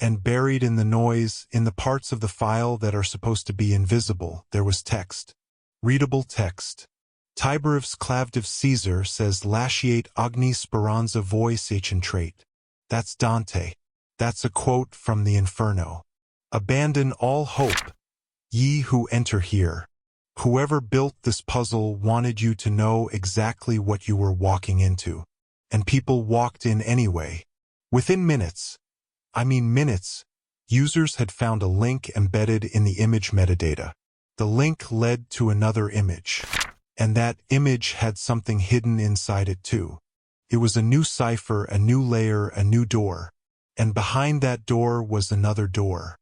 And buried in the noise, in the parts of the file that are supposed to be invisible, there was text. Readable text. Tiberivs clavdiv Caesar says Lasciate ogni speranza voi trait. That's Dante. That's a quote from the Inferno. Abandon all hope, ye who enter here. Whoever built this puzzle wanted you to know exactly what you were walking into. And people walked in anyway. Within minutes, users had found a link embedded in the image metadata. The link led to another image. And that image had something hidden inside it too. It was a new cipher, a new layer, a new door. And behind that door was another door.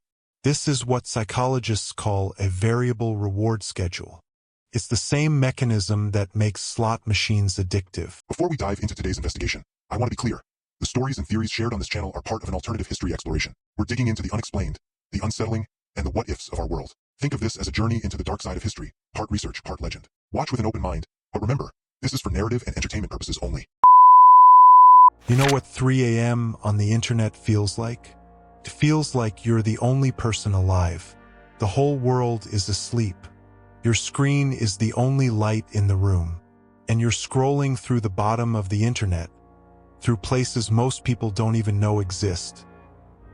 This is what psychologists call a variable reward schedule. It's the same mechanism that makes slot machines addictive. Before we dive into today's investigation, I want to be clear. The stories and theories shared on this channel are part of an alternative history exploration. We're digging into the unexplained, the unsettling, and the what-ifs of our world. Think of this as a journey into the dark side of history, part research, part legend. Watch with an open mind, but remember, this is for narrative and entertainment purposes only. You know what 3 a.m. on the internet feels like? It feels like you're the only person alive. The whole world is asleep. Your screen is the only light in the room. And you're scrolling through the bottom of the internet, through places most people don't even know exist,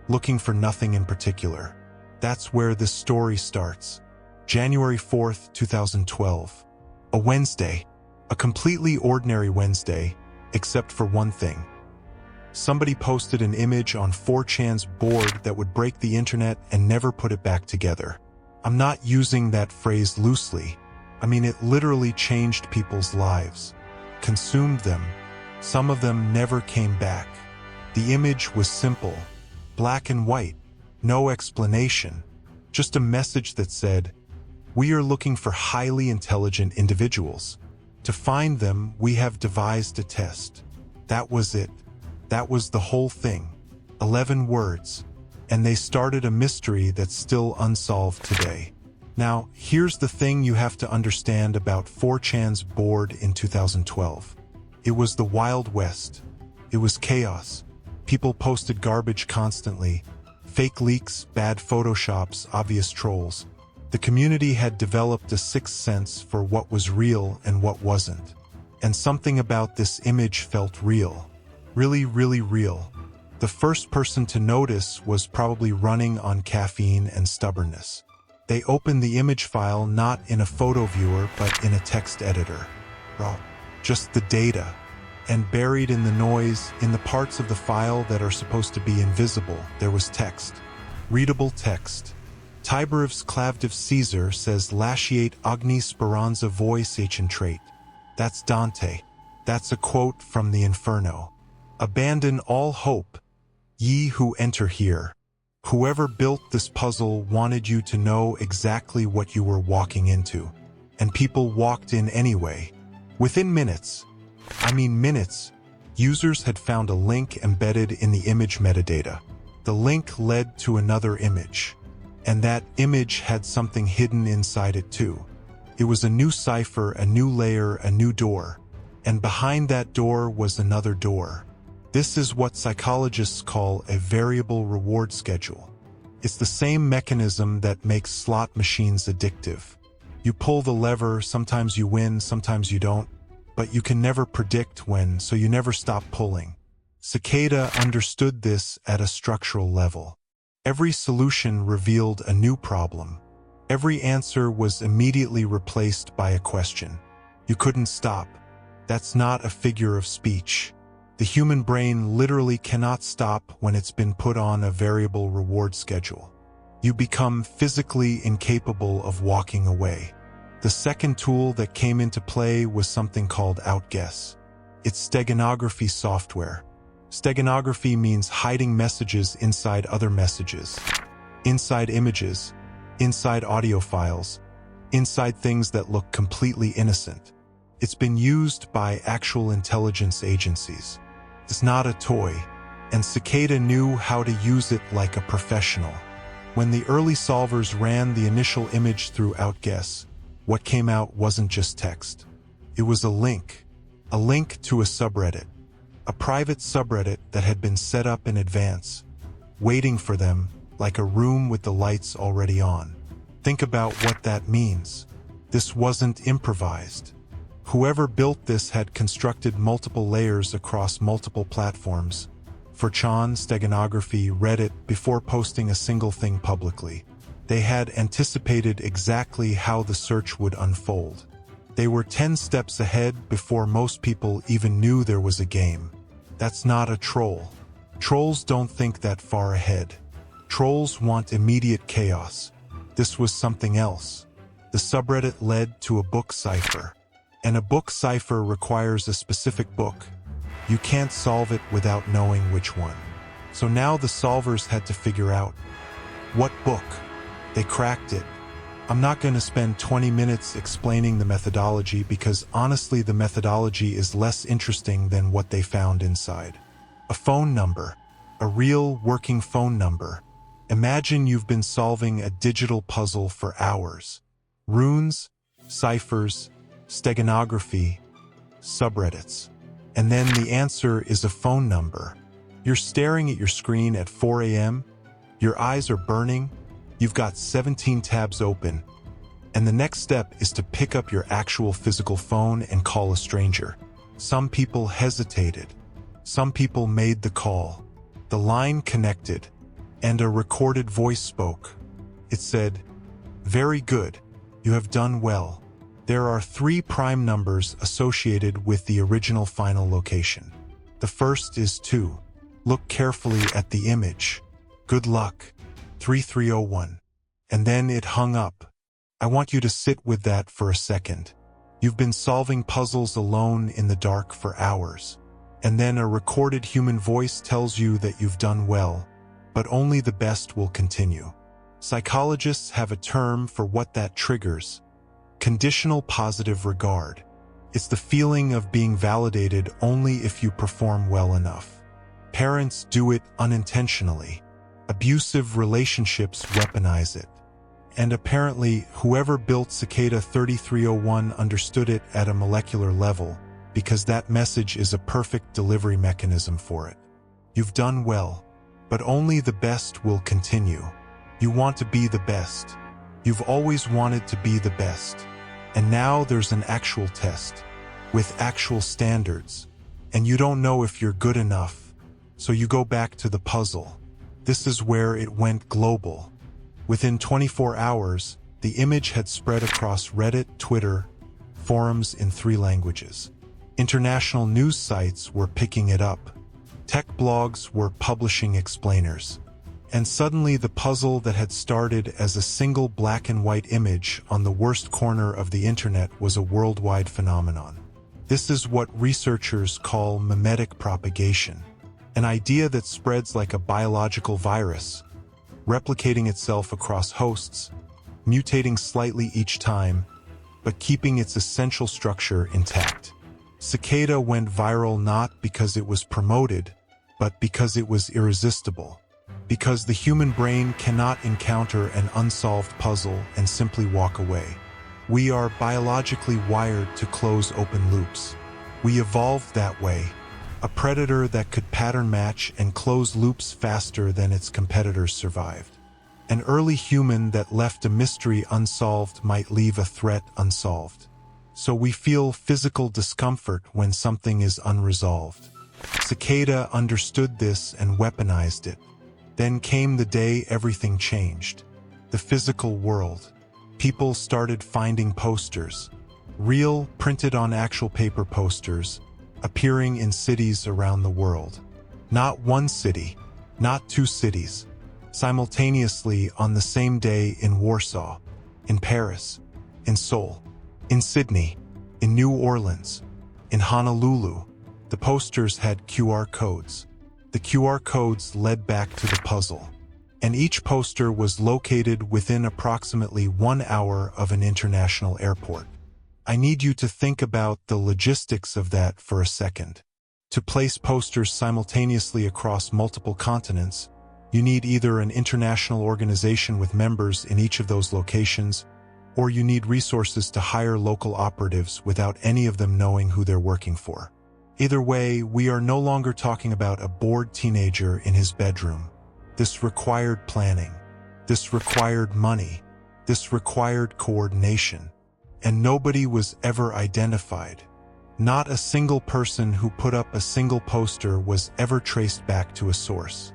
looking for nothing in particular. That's where this story starts. January 4th, 2012. A Wednesday. A completely ordinary Wednesday, except for one thing. Somebody posted an image on 4chan's board that would break the internet and never put it back together. I'm not using that phrase loosely. It literally changed people's lives. Consumed them. Some of them never came back. The image was simple. Black and white. No explanation. Just a message that said, "We are looking for highly intelligent individuals. To find them, we have devised a test." That was it. That was the whole thing. 11 words. And they started a mystery that's still unsolved today. Now, here's the thing you have to understand about 4chan's board in 2012. It was the Wild West. It was chaos. People posted garbage constantly. Fake leaks, bad photoshops, obvious trolls. The community had developed a sixth sense for what was real and what wasn't. And something about this image felt real. Really, really real. The first person to notice was probably running on caffeine and stubbornness. They opened the image file not in a photo viewer but in a text editor. Raw. Just the data. And buried in the noise, in the parts of the file that are supposed to be invisible, there was text. Readable text. Tiberivs clavdiv Caesar says Lasciate ogni speranza voi trait. That's Dante. That's a quote from the Inferno. Abandon all hope, ye who enter here. Whoever built this puzzle wanted you to know exactly what you were walking into. And people walked in anyway. Within minutes, users had found a link embedded in the image metadata. The link led to another image. And that image had something hidden inside it too. It was a new cipher, a new layer, a new door. And behind that door was another door. This is what psychologists call a variable reward schedule. It's the same mechanism that makes slot machines addictive. You pull the lever, sometimes you win, sometimes you don't, but you can never predict when, so you never stop pulling. Cicada understood this at a structural level. Every solution revealed a new problem. Every answer was immediately replaced by a question. You couldn't stop. That's not a figure of speech. The human brain literally cannot stop when it's been put on a variable reward schedule. You become physically incapable of walking away. The second tool that came into play was something called outguess. It's steganography software. Steganography means hiding messages inside other messages, inside images, inside audio files, inside things that look completely innocent. It's been used by actual intelligence agencies. It's not a toy, and Cicada knew how to use it like a professional. When the early solvers ran the initial image through outguess, what came out wasn't just text. It was a link to a subreddit, a private subreddit that had been set up in advance, waiting for them, like a room with the lights already on. Think about what that means. This wasn't improvised. Whoever built this had constructed multiple layers across multiple platforms. For Chan, steganography, Reddit, before posting a single thing publicly. They had anticipated exactly how the search would unfold. They were 10 steps ahead before most people even knew there was a game. That's not a troll. Trolls don't think that far ahead. Trolls want immediate chaos. This was something else. The subreddit led to a book cipher. And a book cipher requires a specific book. You can't solve it without knowing which one. So now the solvers had to figure out what book. They cracked it. I'm not going to spend 20 minutes explaining the methodology because honestly the methodology is less interesting than what they found inside. A phone number. A real working phone number. Imagine you've been solving a digital puzzle for hours. Runes, ciphers, steganography, subreddits. And then the answer is a phone number. You're staring at your screen at 4 a.m., your eyes are burning, you've got 17 tabs open, and the next step is to pick up your actual physical phone and call a stranger. Some people hesitated. Some people made the call. The line connected, and a recorded voice spoke. It said, "Very good. You have done well. There are 3 prime numbers associated with the original final location. The first is 2. Look carefully at the image. Good luck. 3301. And then it hung up. I want you to sit with that for a second. You've been solving puzzles alone in the dark for hours. And then a recorded human voice tells you that you've done well, but only the best will continue. Psychologists have a term for what that triggers. Conditional positive regard. It's the feeling of being validated only if you perform well enough. Parents do it unintentionally. Abusive relationships weaponize it. And apparently, whoever built Cicada 3301 understood it at a molecular level, because that message is a perfect delivery mechanism for it. You've done well, but only the best will continue. You want to be the best. You've always wanted to be the best. And now there's an actual test, with actual standards, and you don't know if you're good enough, so you go back to the puzzle. This is where it went global. Within 24 hours, the image had spread across Reddit, Twitter, forums in 3 languages. International news sites were picking it up. Tech blogs were publishing explainers. And suddenly the puzzle that had started as a single black and white image on the worst corner of the internet was a worldwide phenomenon. This is what researchers call mimetic propagation, an idea that spreads like a biological virus, replicating itself across hosts, mutating slightly each time, but keeping its essential structure intact. Cicada went viral not because it was promoted, but because it was irresistible. Because the human brain cannot encounter an unsolved puzzle and simply walk away. We are biologically wired to close open loops. We evolved that way, a predator that could pattern match and close loops faster than its competitors survived. An early human that left a mystery unsolved might leave a threat unsolved. So we feel physical discomfort when something is unresolved. Cicada understood this and weaponized it. Then came the day everything changed. The physical world. People started finding posters. Real, printed on actual paper posters, appearing in cities around the world. Not one city, not 2 cities. Simultaneously on the same day in Warsaw, in Paris, in Seoul, in Sydney, in New Orleans, in Honolulu. The posters had QR codes. The QR codes led back to the puzzle, and each poster was located within approximately 1 hour of an international airport. I need you to think about the logistics of that for a second. To place posters simultaneously across multiple continents, you need either an international organization with members in each of those locations, or you need resources to hire local operatives without any of them knowing who they're working for. Either way, we are no longer talking about a bored teenager in his bedroom. This required planning. This required money. This required coordination. And nobody was ever identified. Not a single person who put up a single poster was ever traced back to a source.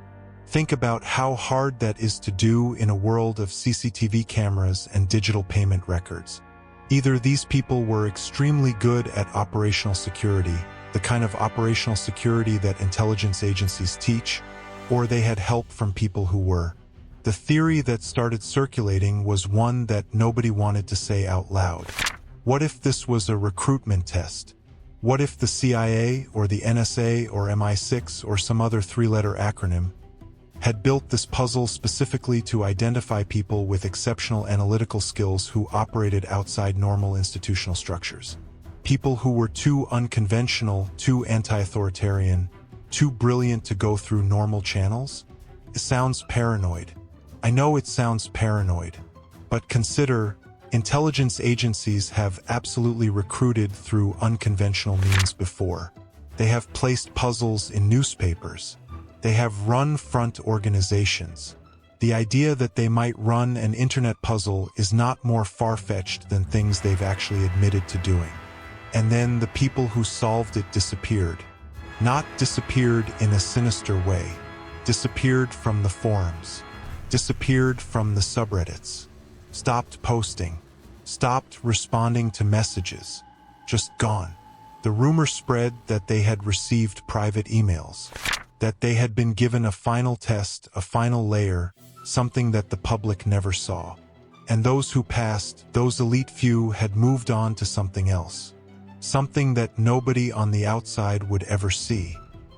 Think about how hard that is to do in a world of CCTV cameras and digital payment records. Either these people were extremely good at operational security, the kind of operational security that intelligence agencies teach, or they had help from people who were. The theory that started circulating was one that nobody wanted to say out loud. What if this was a recruitment test? What if the CIA or the NSA or MI6 or some other three-letter acronym had built this puzzle specifically to identify people with exceptional analytical skills who operated outside normal institutional structures? People who were too unconventional, too anti-authoritarian, too brilliant to go through normal channels? It sounds paranoid. I know it sounds paranoid, but consider, intelligence agencies have absolutely recruited through unconventional means before. They have placed puzzles in newspapers. They have run front organizations. The idea that they might run an internet puzzle is not more far-fetched than things they've actually admitted to doing. And then the people who solved it disappeared. Not disappeared in a sinister way. Disappeared from the forums. Disappeared from the subreddits. Stopped posting. Stopped responding to messages. Just gone. The rumor spread that they had received private emails. That they had been given a final test, a final layer, something that the public never saw. And those who passed, those elite few, had moved on to something else. Something that nobody on the outside would ever see.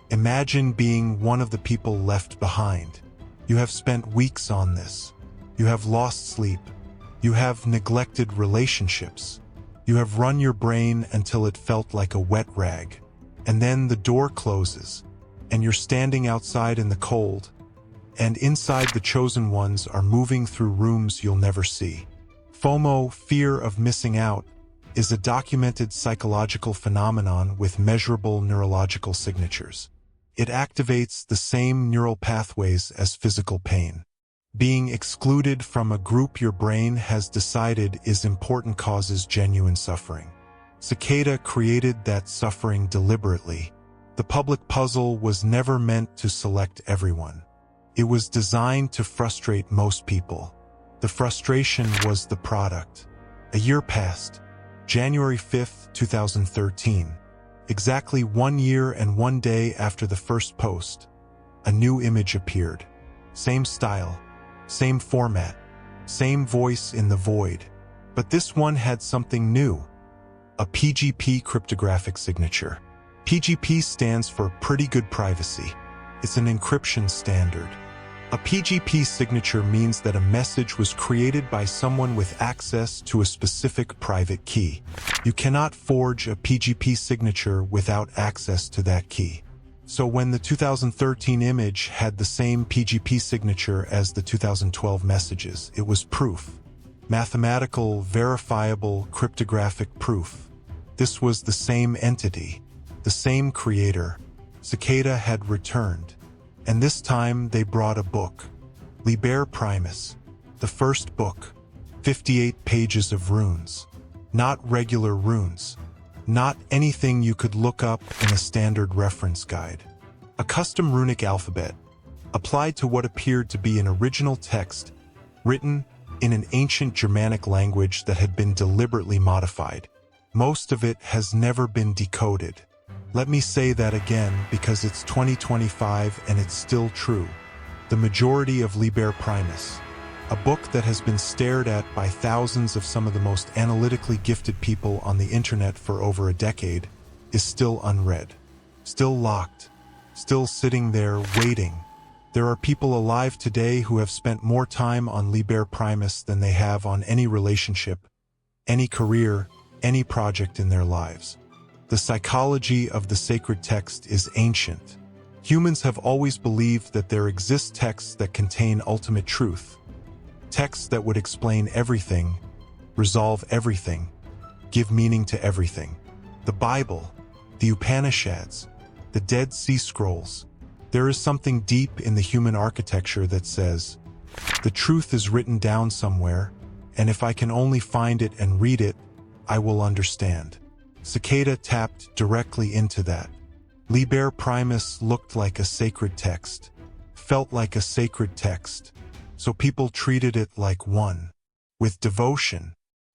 Imagine being one of the people left behind. You have spent weeks on this. You have lost sleep. You have neglected relationships. You have run your brain until it felt like a wet rag. And then the door closes, and you're standing outside in the cold, and inside the chosen ones are moving through rooms you'll never see. FOMO, fear of missing out, is a documented psychological phenomenon with measurable neurological signatures. It activates the same neural pathways as physical pain. Being excluded from a group your brain has decided is important causes genuine suffering. Cicada created that suffering deliberately. The public puzzle was never meant to select everyone. It was designed to frustrate most people. The frustration was the product. A year passed. January 5th, 2013. Exactly 1 year and 1 day after the first post, a new image appeared. Same style, same format, same voice in the void. But this one had something new. A PGP cryptographic signature. PGP stands for Pretty Good Privacy. It's an encryption standard. A PGP signature means that a message was created by someone with access to a specific private key. You cannot forge a PGP signature without access to that key. So when the 2013 image had the same PGP signature as the 2012 messages, it was proof. Mathematical, verifiable, cryptographic proof. This was the same entity, the same creator. Cicada had returned. And this time they brought a book. Liber Primus. The first book. 58 pages of runes. Not regular runes. Not anything you could look up in a standard reference guide. A custom runic alphabet, applied to what appeared to be an original text, written in an ancient Germanic language that had been deliberately modified. Most of it has never been decoded. Let me say that again because it's 2025 and it's still true. The majority of Liber Primus, a book that has been stared at by thousands of some of the most analytically gifted people on the internet for over a decade, is still unread, still locked, still sitting there waiting. There are people alive today who have spent more time on Liber Primus than they have on any relationship, any career, any project in their lives. The psychology of the sacred text is ancient. Humans have always believed that there exist texts that contain ultimate truth. Texts that would explain everything, resolve everything, give meaning to everything. The Bible, the Upanishads, the Dead Sea Scrolls. There is something deep in the human architecture that says, the truth is written down somewhere, and if I can only find it and read it, I will understand. Cicada tapped directly into that. Liber Primus looked like a sacred text, felt like a sacred text, so people treated it like one, with devotion,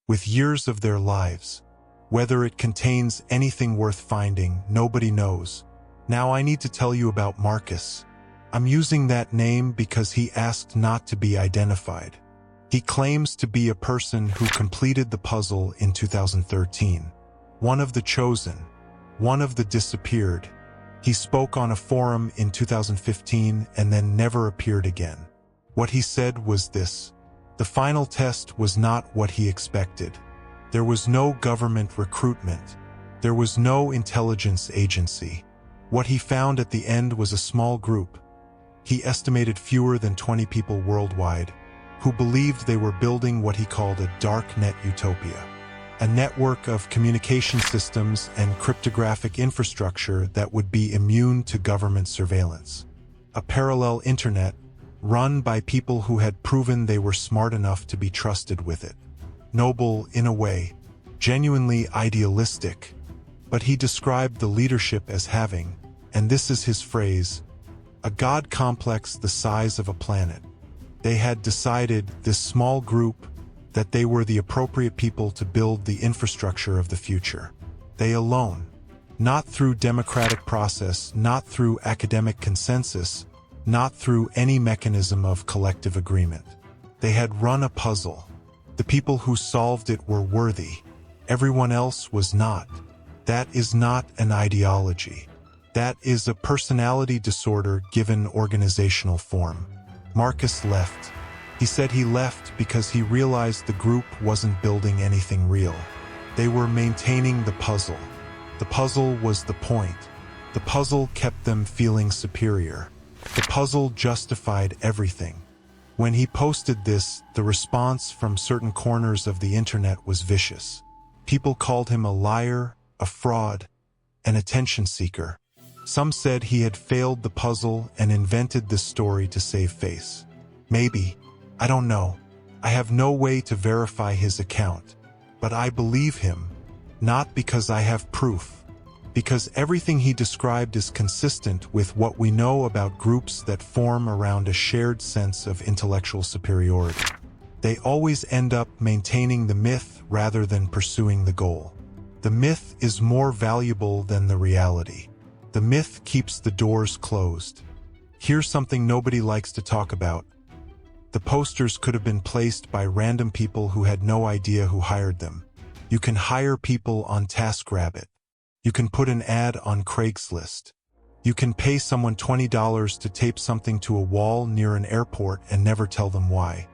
with years of their lives. Whether it contains anything worth finding, nobody knows. Now I need to tell you about Marcus. I'm using that name because he asked not to be identified. He claims to be a person who completed the puzzle in 2013. One of the chosen, one of the disappeared. He spoke on a forum in 2015 and then never appeared again. What he said was this: the final test was not what he expected. There was no government recruitment. There was no intelligence agency. What he found at the end was a small group. He estimated fewer than 20 people worldwide who believed they were building what he called a dark net utopia, a network of communication systems and cryptographic infrastructure that would be immune to government surveillance, a parallel internet run by people who had proven they were smart enough to be trusted with it. Noble in a way, genuinely idealistic, but he described the leadership as having, and this is his phrase, a god complex the size of a planet. They had decided, this small group, that they were the appropriate people to build the infrastructure of the future. They alone, not through democratic process, not through academic consensus, not through any mechanism of collective agreement. They had run a puzzle. The people who solved it were worthy. Everyone else was not. That is not an ideology. That is a personality disorder given organizational form. Marcus left. He said he left because he realized the group wasn't building anything real. They were maintaining the puzzle. The puzzle was the point. The puzzle kept them feeling superior. The puzzle justified everything. When he posted this, the response from certain corners of the internet was vicious. People called him a liar, a fraud, an attention seeker. Some said he had failed the puzzle and invented this story to save face. Maybe. I don't know. I have no way to verify his account. But I believe him, not because I have proof, because everything he described is consistent with what we know about groups that form around a shared sense of intellectual superiority. They always end up maintaining the myth rather than pursuing the goal. The myth is more valuable than the reality. The myth keeps the doors closed. Here's something nobody likes to talk about. The posters could have been placed by random people who had no idea who hired them. You can hire people on TaskRabbit. You can put an ad on Craigslist. You can pay someone $20 to tape something to a wall near an airport and never tell them why.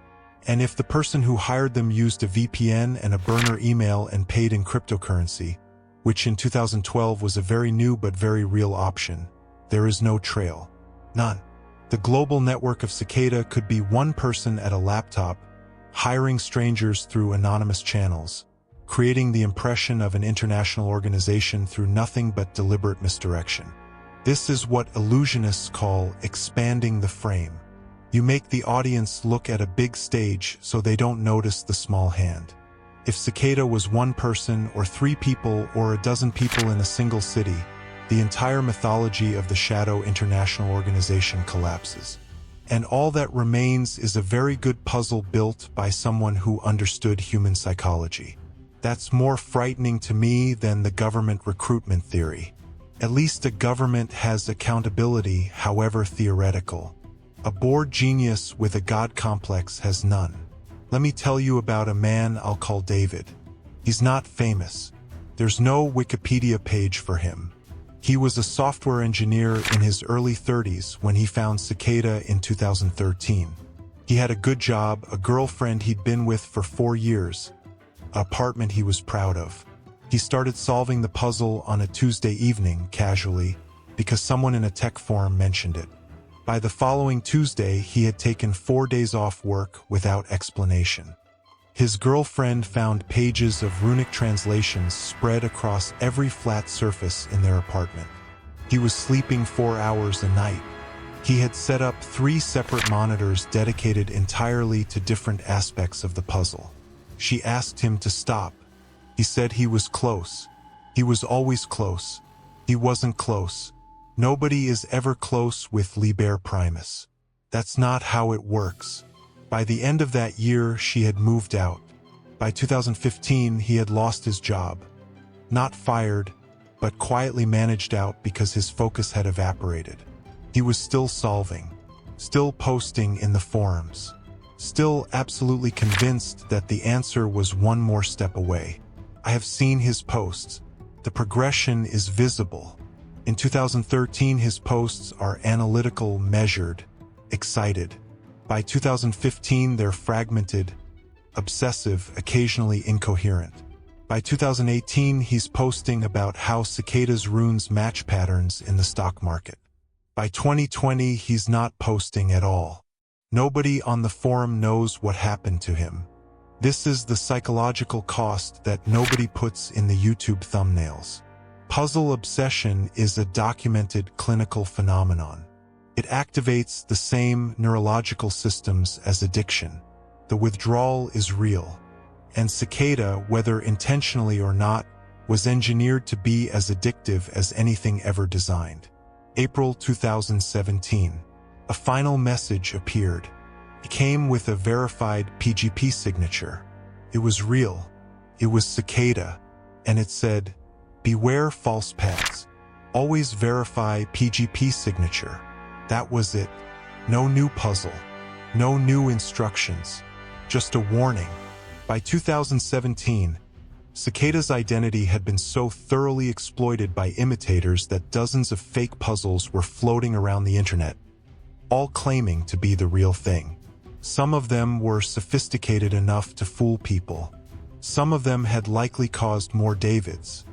And if the person who hired them used a VPN and a burner email and paid in cryptocurrency, which in 2012 was a very new but very real option, there is no trail. None. The global network of Cicada could be one person at a laptop, hiring strangers through anonymous channels, creating the impression of an international organization through nothing but deliberate misdirection. This is what illusionists call expanding the frame. You make the audience look at a big stage so they don't notice the small hand. If Cicada was one person or 3 people or a dozen people in a single city, the entire mythology of the Shadow International Organization collapses. And all that remains is a very good puzzle built by someone who understood human psychology. That's more frightening to me than the government recruitment theory. At least a government has accountability, however theoretical. A bored genius with a god complex has none. Let me tell you about a man I'll call David. He's not famous. There's no Wikipedia page for him. He was a software engineer in his early 30s when he found Cicada in 2013. He had a good job, a girlfriend he'd been with for 4 years, an apartment he was proud of. He started solving the puzzle on a Tuesday evening, casually, because someone in a tech forum mentioned it. By the following Tuesday, he had taken 4 days off work without explanation. His girlfriend found pages of runic translations spread across every flat surface in their apartment. He was sleeping 4 hours a night. He had set up 3 separate monitors dedicated entirely to different aspects of the puzzle. She asked him to stop. He said he was close. He was always close. He wasn't close. Nobody is ever close with Liber Primus. That's not how it works. By the end of that year, she had moved out. By 2015, he had lost his job. Not fired, but quietly managed out because his focus had evaporated. He was still solving, still posting in the forums, still absolutely convinced that the answer was one more step away. I have seen his posts. The progression is visible. In 2013, his posts are analytical, measured, excited. By 2015, they're fragmented, obsessive, occasionally incoherent. By 2018, he's posting about how Cicada's runes match patterns in the stock market. By 2020, he's not posting at all. Nobody on the forum knows what happened to him. This is the psychological cost that nobody puts in the YouTube thumbnails. Puzzle obsession is a documented clinical phenomenon. It activates the same neurological systems as addiction. The withdrawal is real. And Cicada, whether intentionally or not, was engineered to be as addictive as anything ever designed. April 2017. A final message appeared. It came with a verified PGP signature. It was real. It was Cicada. And it said, "Beware false paths. Always verify PGP signature." That was it. No new puzzle. No new instructions. Just a warning. By 2017, Cicada's identity had been so thoroughly exploited by imitators that dozens of fake puzzles were floating around the internet, all claiming to be the real thing. Some of them were sophisticated enough to fool people. Some of them had likely caused more Davids,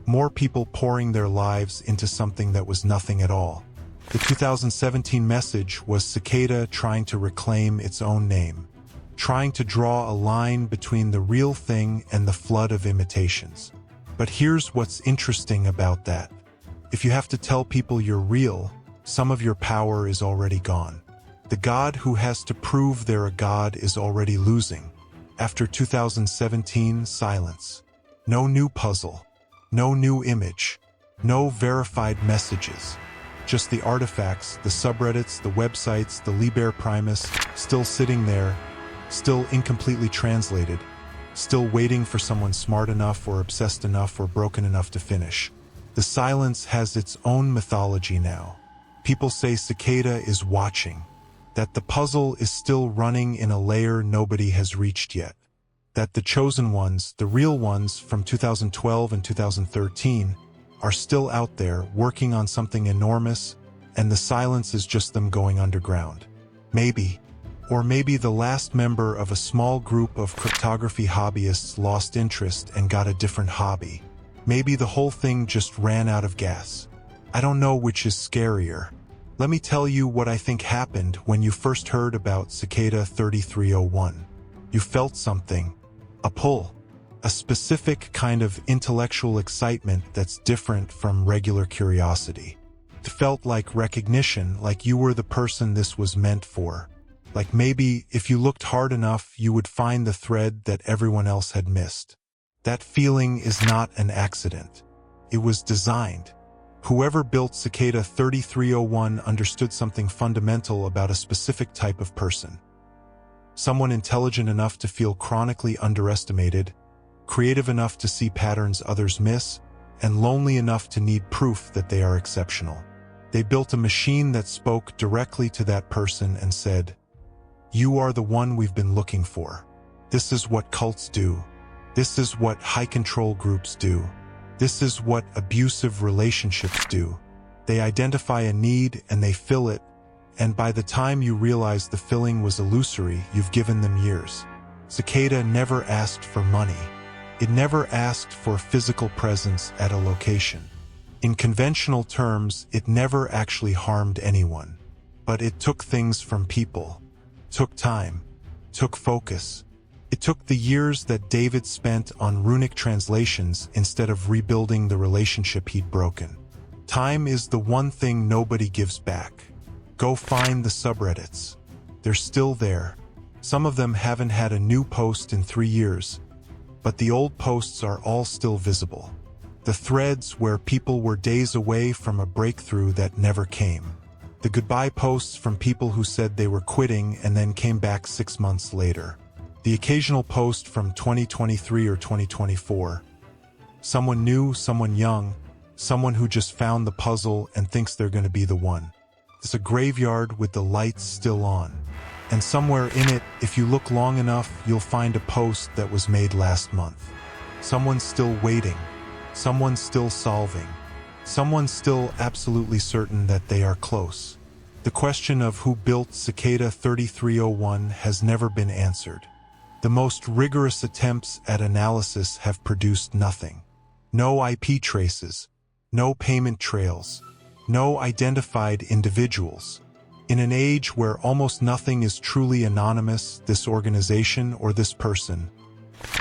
more people pouring their lives into something that was nothing at all. The 2017 message was Cicada trying to reclaim its own name, trying to draw a line between the real thing and the flood of imitations. But here's what's interesting about that. If you have to tell people you're real, some of your power is already gone. The god who has to prove they're a god is already losing. After 2017, silence. No new puzzle. No new image. No verified messages. Just the artifacts, the subreddits, the websites, the Liber Primus, still sitting there, still incompletely translated, still waiting for someone smart enough or obsessed enough or broken enough to finish. The silence has its own mythology now. People say Cicada is watching, that the puzzle is still running in a layer nobody has reached yet, that the chosen ones, the real ones from 2012 and 2013, are still out there working on something enormous, and the silence is just them going underground. Maybe. Or maybe the last member of a small group of cryptography hobbyists lost interest and got a different hobby. Maybe the whole thing just ran out of gas. I don't know which is scarier. Let me tell you what I think happened when you first heard about Cicada 3301. You felt something, a pull, a specific kind of intellectual excitement that's different from regular curiosity. It felt like recognition, like you were the person this was meant for. Like maybe, if you looked hard enough, you would find the thread that everyone else had missed. That feeling is not an accident. It was designed. Whoever built Cicada 3301 understood something fundamental about a specific type of person. Someone intelligent enough to feel chronically underestimated, creative enough to see patterns others miss, and lonely enough to need proof that they are exceptional. They built a machine that spoke directly to that person and said, "You are the one we've been looking for. This is what cults do. This is what high-control groups do. This is what abusive relationships do. They identify a need and they fill it, and by the time you realize the filling was illusory, you've given them years." Cicada never asked for money. It never asked for physical presence at a location. In conventional terms, it never actually harmed anyone. But it took things from people. Took time, took focus. It took the years that David spent on runic translations instead of rebuilding the relationship he'd broken. Time is the one thing nobody gives back. Go find the subreddits. They're still there. Some of them haven't had a new post in 3 years, but the old posts are all still visible. The threads where people were days away from a breakthrough that never came. The goodbye posts from people who said they were quitting and then came back 6 months later. The occasional post from 2023 or 2024. Someone new, someone young, someone who just found the puzzle and thinks they're going to be the one. It's a graveyard with the lights still on. And somewhere in it, if you look long enough, you'll find a post that was made last month. Someone's still waiting. Someone's still solving. Someone's still absolutely certain that they are close. The question of who built Cicada 3301 has never been answered. The most rigorous attempts at analysis have produced nothing. No IP traces, no payment trails, no identified individuals. In an age where almost nothing is truly anonymous, this organization or this person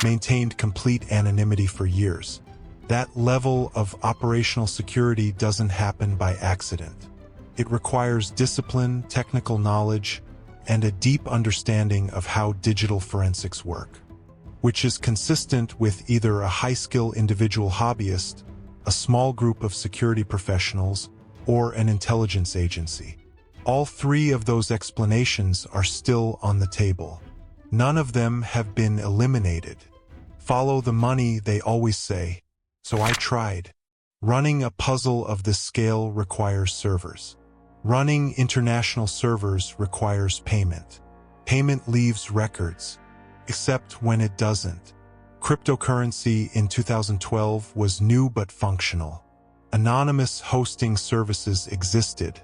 maintained complete anonymity for years. That level of operational security doesn't happen by accident. It requires discipline, technical knowledge, and a deep understanding of how digital forensics work, which is consistent with either a high-skill individual hobbyist, a small group of security professionals, or an intelligence agency. All three of those explanations are still on the table. None of them have been eliminated. Follow the money, they always say. So I tried. Running a puzzle of this scale requires servers. Running international servers requires payment. Payment leaves records, except when it doesn't. Cryptocurrency in 2012 was new but functional. Anonymous hosting services existed.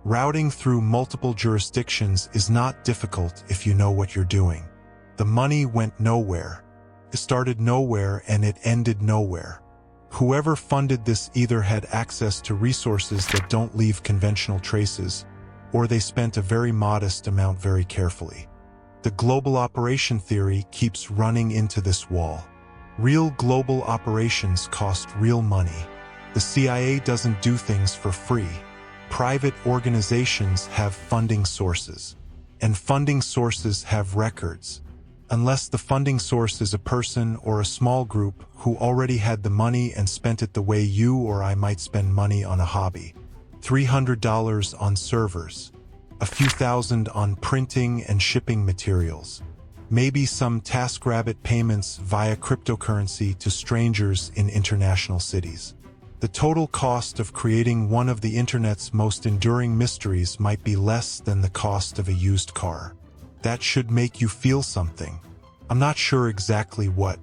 Routing through multiple jurisdictions is not difficult if you know what you're doing. The money went nowhere. It started nowhere and it ended nowhere. Whoever funded this either had access to resources that don't leave conventional traces, or they spent a very modest amount very carefully. The global operation theory keeps running into this wall. Real global operations cost real money. The CIA doesn't do things for free. Private organizations have funding sources, and funding sources have records. Unless the funding source is a person or a small group who already had the money and spent it the way you or I might spend money on a hobby. $300 on servers, a few thousand on printing and shipping materials, maybe some TaskRabbit payments via cryptocurrency to strangers in international cities. The total cost of creating one of the internet's most enduring mysteries might be less than the cost of a used car. That should make you feel something. I'm not sure exactly what,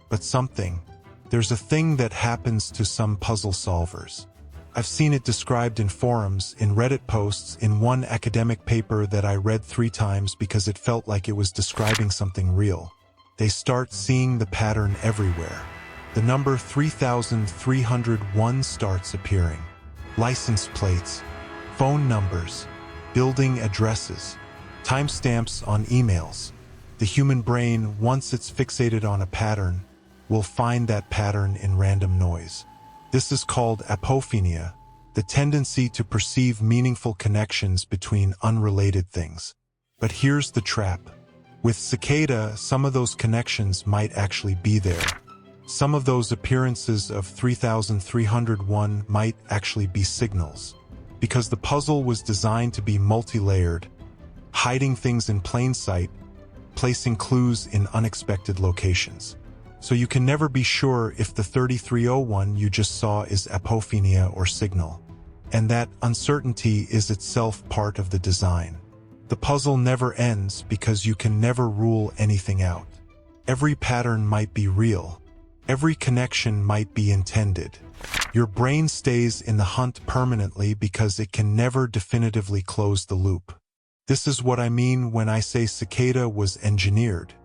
but something. There's a thing that happens to some puzzle solvers. I've seen it described in forums, in Reddit posts, in one academic paper that I read 3 times because it felt like it was describing something real. They start seeing the pattern everywhere. The number 3301 starts appearing. License plates, phone numbers, building addresses, timestamps on emails. The human brain, once it's fixated on a pattern, will find that pattern in random noise. This is called apophenia, the tendency to perceive meaningful connections between unrelated things. But here's the trap. With Cicada, some of those connections might actually be there. Some of those appearances of 3301 might actually be signals. Because the puzzle was designed to be multi-layered, hiding things in plain sight, placing clues in unexpected locations. So you can never be sure if the 3301 you just saw is apophenia or signal. And that uncertainty is itself part of the design. The puzzle never ends because you can never rule anything out. Every pattern might be real. Every connection might be intended. Your brain stays in the hunt permanently because it can never definitively close the loop. This is what I mean when I say Cicada was engineered,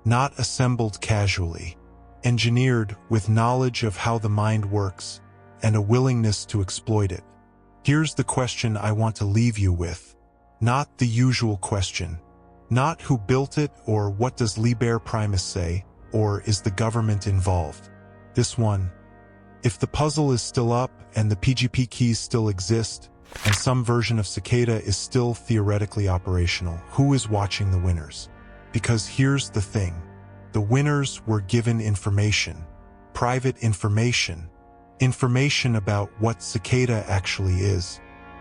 not assembled casually. Engineered with knowledge of how the mind works and a willingness to exploit it. Here's the question I want to leave you with. Not the usual question. Not who built it or what does Liber Primus say, or is the government involved. This one. If the puzzle is still up and the PGP keys still exist, and some version of Cicada is still theoretically operational. Who is watching the winners? Because here's the thing. The winners were given information, private information, information about what Cicada actually is.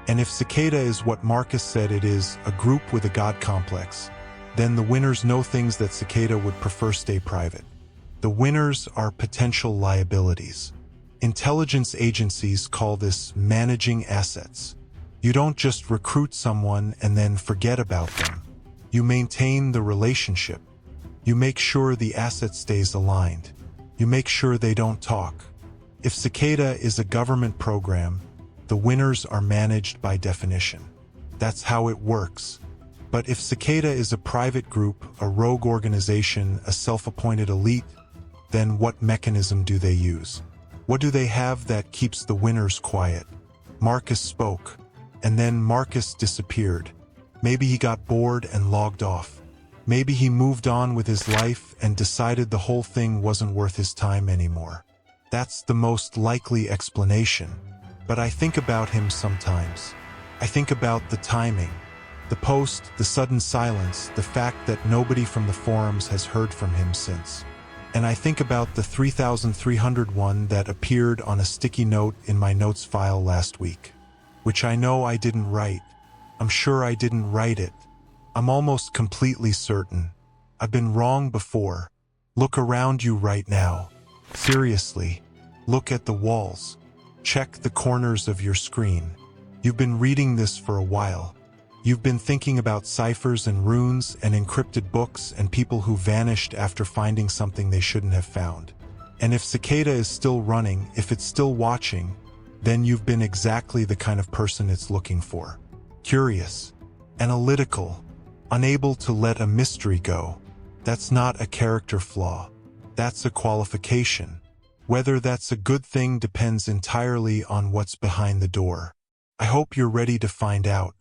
And if Cicada is what Marcus said it is, a group with a god complex, then the winners know things that Cicada would prefer stay private. The winners are potential liabilities. Intelligence agencies call this managing assets. You don't just recruit someone and then forget about them. You maintain the relationship. You make sure the asset stays aligned. You make sure they don't talk. If Cicada is a government program, the winners are managed by definition. That's how it works. But if Cicada is a private group, a rogue organization, a self-appointed elite, then what mechanism do they use? What do they have that keeps the winners quiet? Marcus spoke, and then Marcus disappeared. Maybe he got bored and logged off. Maybe he moved on with his life and decided the whole thing wasn't worth his time anymore. That's the most likely explanation. But I think about him sometimes. I think about the timing, the post, the sudden silence, the fact that nobody from the forums has heard from him since. And I think about the 3,301 that appeared on a sticky note in my notes file last week, which I know I didn't write. I'm sure I didn't write it. I'm almost completely certain. I've been wrong before. Look around you right now. Seriously, look at the walls. Check the corners of your screen. You've been reading this for a while. You've been thinking about ciphers and runes and encrypted books and people who vanished after finding something they shouldn't have found. And if Cicada is still running, if it's still watching, then you've been exactly the kind of person it's looking for. Curious, analytical, unable to let a mystery go. That's not a character flaw. That's a qualification. Whether that's a good thing depends entirely on what's behind the door. I hope you're ready to find out.